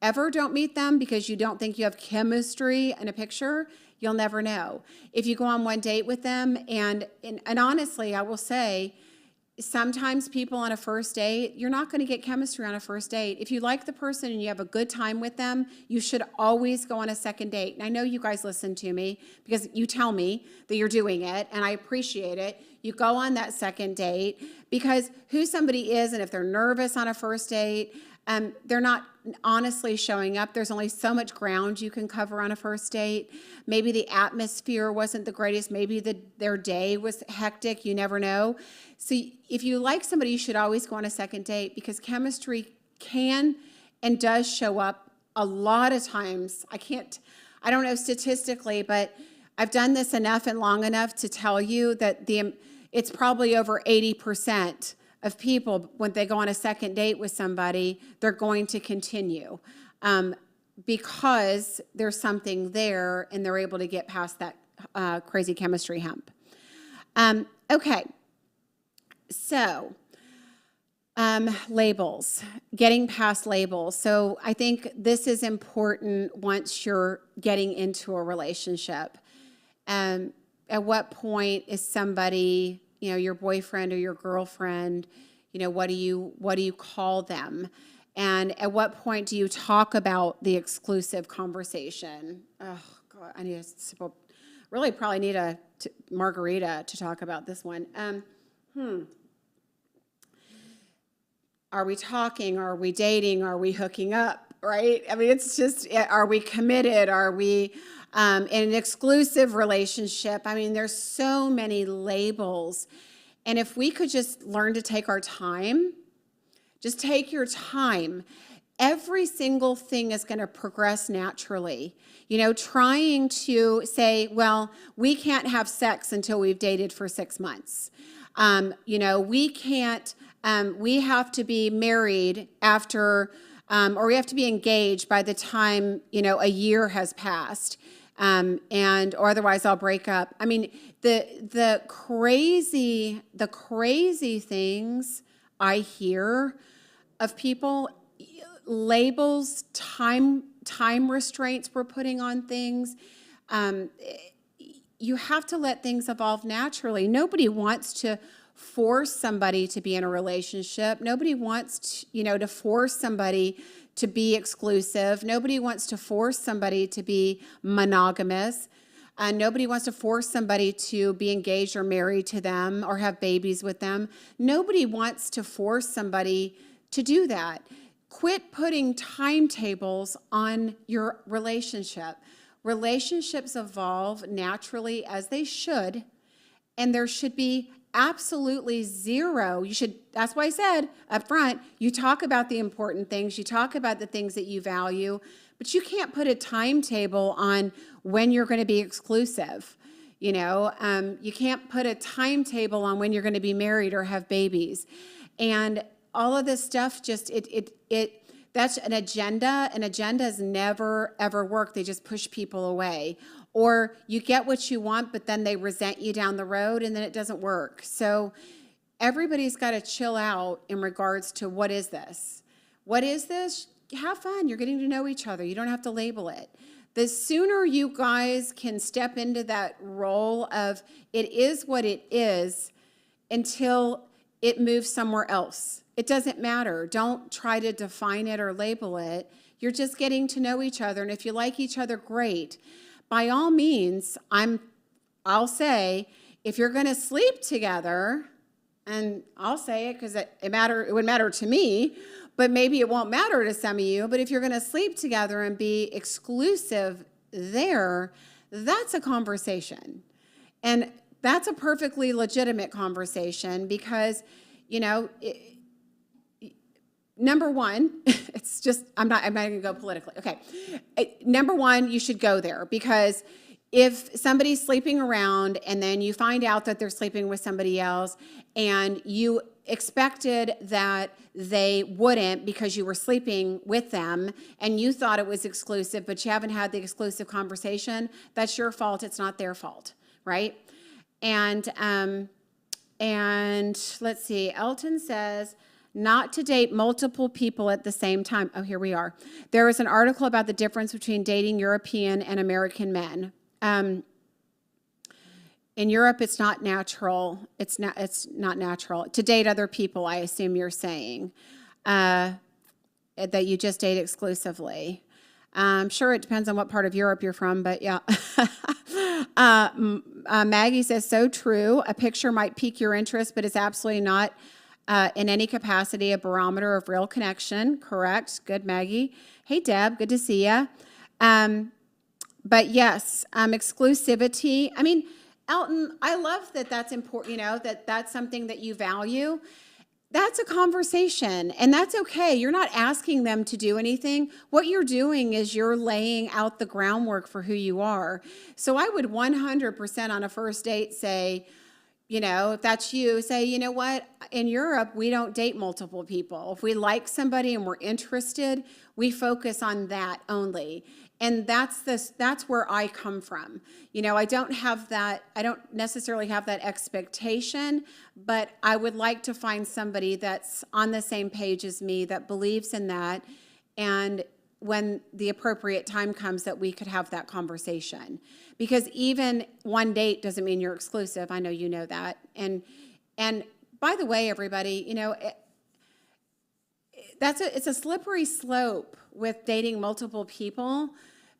ever don't meet them because you don't think you have chemistry in a picture, you'll never know. If you go on one date with them, and honestly, I will say, sometimes people on a first date, you're not going to get chemistry on a first date. If you like the person and you have a good time with them, you should always go on a second date. And I know you guys listen to me because you tell me that you're doing it, and I appreciate it. You go on that second date because who somebody is, and if they're nervous on a first date, they're not honestly showing up. There's only so much ground you can cover on a first date. Maybe the atmosphere wasn't the greatest. Maybe their day was hectic. You never know. So if you like somebody, you should always go on a second date because chemistry can and does show up a lot of times. I don't know statistically, but I've done this enough and long enough to tell you that it's probably over 80% of people, when they go on a second date with somebody, they're going to continue because there's something there and they're able to get past that crazy chemistry hump. Okay, so labels, getting past labels. So I think this is important once you're getting into a relationship. At what point is somebody, your boyfriend or your girlfriend, what do you call them? And at what point do you talk about the exclusive conversation? Oh, God, I need a sip of, really probably need a margarita to talk about this one. Are we talking? Are we dating? Are we hooking up? Right? I mean, it's just, are we committed? Are we in an exclusive relationship? I mean, there's so many labels. And if we could just learn to take our time, just take your time. Every single thing is going to progress naturally. Trying to say, well, we can't have sex until we've dated for 6 months. We can't, we have to be married after, or we have to be engaged by the time, a year has passed. Or otherwise I'll break up. I mean, the crazy things I hear of people, labels, time restraints we're putting on things. You have to let things evolve naturally. Nobody wants to force somebody to be in a relationship. Nobody wants to force somebody to be exclusive. Nobody wants to force somebody to be monogamous. Nobody wants to force somebody to be engaged or married to them or have babies with them. Nobody wants to force somebody to do that. Quit putting timetables on your relationship. Relationships evolve naturally, as they should, and there should be absolutely zero. That's why I said up front, you talk about the important things, you talk about the things that you value, but you can't put a timetable on when you're going to be exclusive. You can't put a timetable on when you're going to be married or have babies. And all of this stuff that's an agenda, and agendas never, ever work. They just push people away. Or you get what you want, but then they resent you down the road, and then it doesn't work. So everybody's got to chill out in regards to what is this? What is this? Have fun. You're getting to know each other. You don't have to label it. The sooner you guys can step into that role of it is what it is until it moves somewhere else. It doesn't matter. Don't try to define it or label it. You're just getting to know each other. And if you like each other, great. By all means, I'll say, if you're going to sleep together, and I'll say it because it would matter to me, but maybe it won't matter to some of you. But if you're going to sleep together and be exclusive there, that's a conversation. And that's a perfectly legitimate conversation because, number one, it's just, I'm not going to go politically. Okay. Number one, you should go there because if somebody's sleeping around and then you find out that they're sleeping with somebody else and you expected that they wouldn't because you were sleeping with them and you thought it was exclusive, but you haven't had the exclusive conversation, that's your fault. It's not their fault, right? And let's see, Elton says, not to date multiple people at the same time. Oh, here we are. There was an article about the difference between dating European and American men. In Europe, it's not natural. It's not natural to date other people, I assume you're saying, that you just date exclusively. I'm sure it depends on what part of Europe you're from, but yeah. Maggie says, so true. A picture might pique your interest, but it's absolutely not in any capacity a barometer of real connection. Correct. Good, Maggie. Hey, Deb. Good to see you. But yes, exclusivity. I mean, Elton, I love that that's important, that's something that you value. That's a conversation, and that's okay. You're not asking them to do anything. What you're doing is you're laying out the groundwork for who you are. So I would 100% on a first date say, if that's you, say, you know what, in Europe, we don't date multiple people. If we like somebody and we're interested, we focus on that only. And that's where I come from. I don't necessarily have that expectation, but I would like to find somebody that's on the same page as me, that believes in that, and when the appropriate time comes that we could have that conversation. Because even one date doesn't mean you're exclusive. I know you know that. And by the way, everybody, it's a slippery slope with dating multiple people,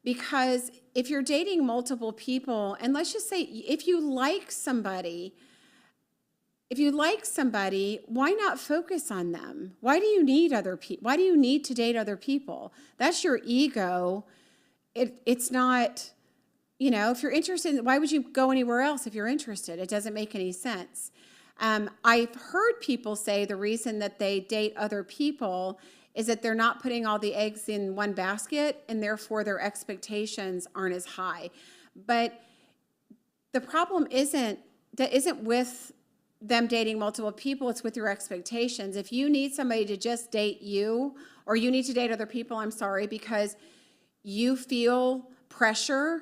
because if you're dating multiple people, and let's just say if you like somebody, why not focus on them? Why do you need other people? Why do you need to date other people? That's your ego. It's not, if you're interested, why would you go anywhere else if you're interested? It doesn't make any sense. I've heard people say the reason that they date other people is that they're not putting all the eggs in one basket, and therefore their expectations aren't as high. But the problem isn't with them dating multiple people, it's with your expectations. If you need somebody to just date you, or you need to date other people, I'm sorry, because you feel pressure,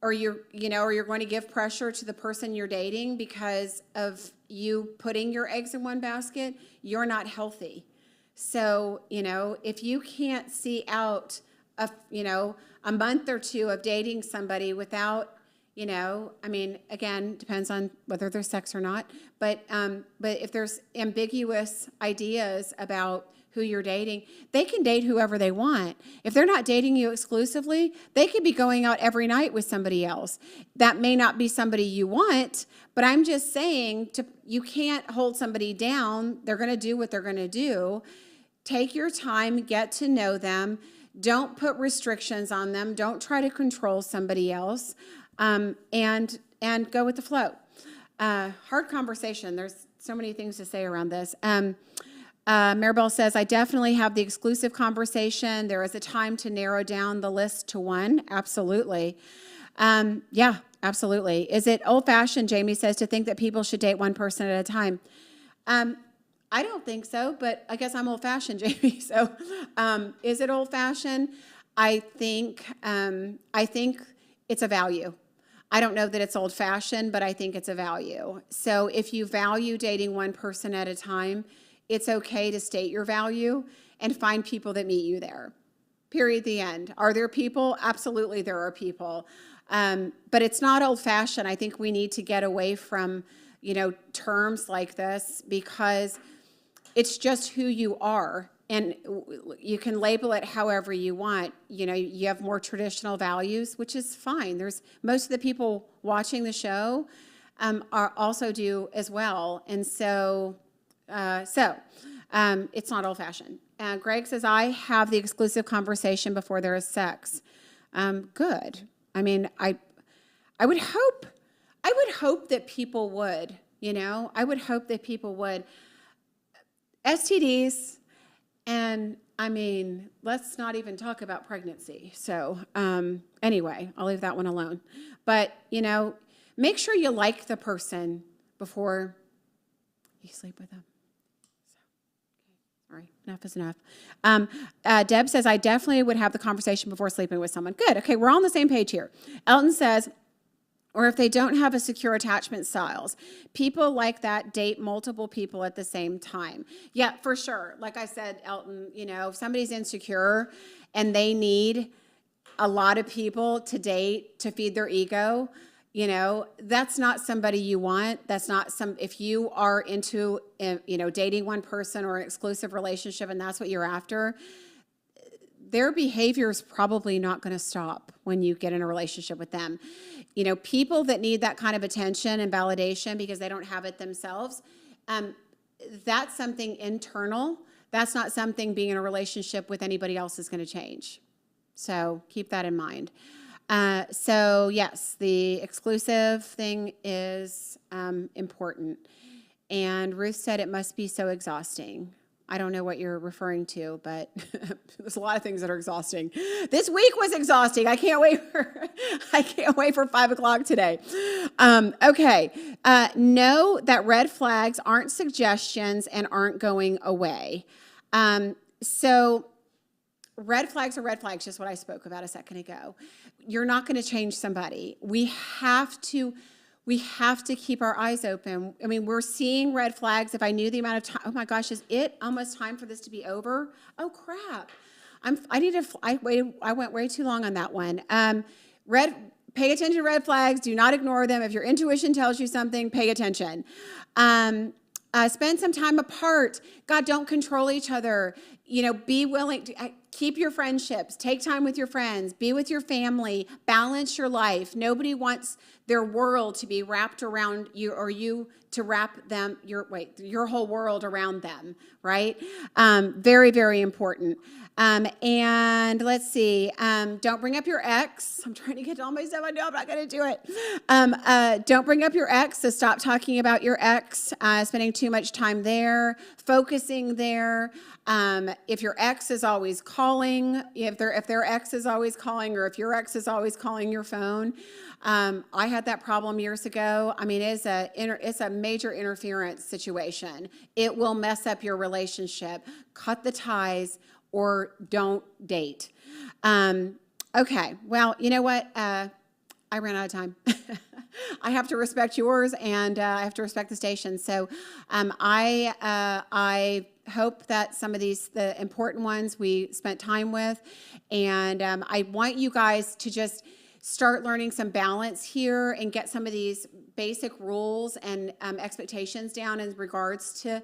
or you're going to give pressure to the person you're dating because of you putting your eggs in one basket, you're not healthy. So, if you can't see out a month or two of dating somebody without, again, depends on whether there's sex or not, but if there's ambiguous ideas about who you're dating, they can date whoever they want. If they're not dating you exclusively, they could be going out every night with somebody else. That may not be somebody you want, but I'm just saying you can't hold somebody down. They're going to do what they're going to do. Take your time, get to know them. Don't put restrictions on them. Don't try to control somebody else, and go with the flow. Hard conversation. There's so many things to say around this. Maribel says, I definitely have the exclusive conversation. There is a time to narrow down the list to one. Absolutely. Yeah, absolutely. Is it old-fashioned, Jamie says, to think that people should date one person at a time? I don't think so, but I guess I'm old-fashioned, Jamie. So is it old-fashioned? I think it's a value. I don't know that it's old-fashioned, but I think it's a value. So if you value dating one person at a time, it's okay to state your value and find people that meet you there. Period, the end. Are there people? Absolutely, there are people. But it's not old-fashioned. I think we need to get away from, terms like this, because it's just who you are. And you can label it however you want. You have more traditional values, which is fine. Most of the people watching the show are also do as well. And so it's not old-fashioned. Greg says, I have the exclusive conversation before there is sex. Good. I would hope that people would, I would hope that people would. STDs, and let's not even talk about pregnancy. So anyway, I'll leave that one alone. But, make sure you like the person before you sleep with them. All right, enough is enough. Deb says, I definitely would have the conversation before sleeping with someone. Good. Okay, we're all on the same page here. Elton says, or if they don't have a secure attachment styles. People like that date multiple people at the same time. Yeah, for sure. Like I said, Elton, if somebody's insecure and they need a lot of people to date to feed their ego, that's not somebody you want. That's not if you are into, dating one person or an exclusive relationship and that's what you're after, their behavior is probably not going to stop when you get in a relationship with them. People that need that kind of attention and validation because they don't have it themselves, that's something internal. That's not something being in a relationship with anybody else is going to change. So keep that in mind. So yes, the exclusive thing is important. And Ruth said it must be so exhausting. I don't know what you're referring to, but there's a lot of things that are exhausting. This week was exhausting. I can't wait for 5 o'clock today. Okay. Know that red flags aren't suggestions and aren't going away. So red flags are red flags, just what I spoke about a second ago. You're not going to change somebody. We have to keep our eyes open. We're seeing red flags. If I knew the amount of time, oh my gosh, is it almost time for this to be over? Oh crap. I went way too long on that one. Pay attention to red flags. Do not ignore them. If your intuition tells you something, pay attention. Spend some time apart. God, don't control each other. Be willing to keep your friendships. Take time with your friends. Be with your family. Balance your life. Nobody wants their world to be wrapped around you or you to wrap your whole world around them, right? Very, very important. And let's see. Don't bring up your ex. I'm trying to get to all my stuff. I know I'm not going to do it. Don't bring up your ex. So stop talking about your ex, spending too much time there, focusing there. If your ex is always calling, if their ex is always calling, or if your ex is always calling your phone, I had that problem years ago. It's a major interference situation. It will mess up your relationship. Cut the ties or don't date. Okay. Well, you know what? I ran out of time. I have to respect yours, and I have to respect the station. So I hope that some of the important ones we spent time with, and I want you guys to just start learning some balance here and get some of these basic rules and expectations down in regards to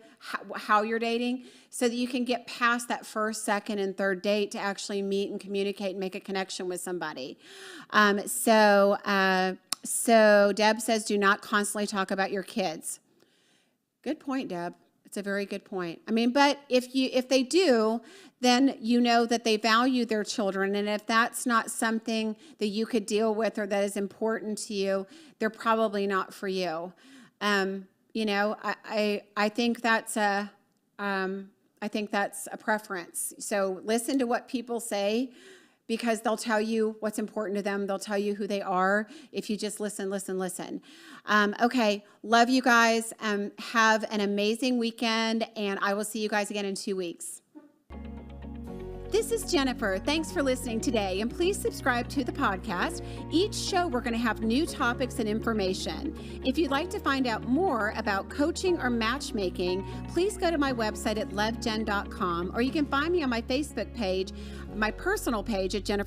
how you're dating, so that you can get past that first, second, and third date to actually meet and communicate and make a connection with somebody. So Deb says, do not constantly talk about your kids. Good point, Deb. It's a very good point. I mean, but if they do, then you know that they value their children. And if that's not something that you could deal with or that is important to you, they're probably not for you. I think that's a preference. So listen to what people say, because they'll tell you what's important to them. They'll tell you who they are if you just listen. Okay, love you guys. Have an amazing weekend, and I will see you guys again in 2 weeks. This is Jennifer. Thanks for listening today, and please subscribe to the podcast. Each show, we're going to have new topics and information. If you'd like to find out more about coaching or matchmaking, please go to my website at lovejen.com, or you can find me on my Facebook page, my personal page at Jennifer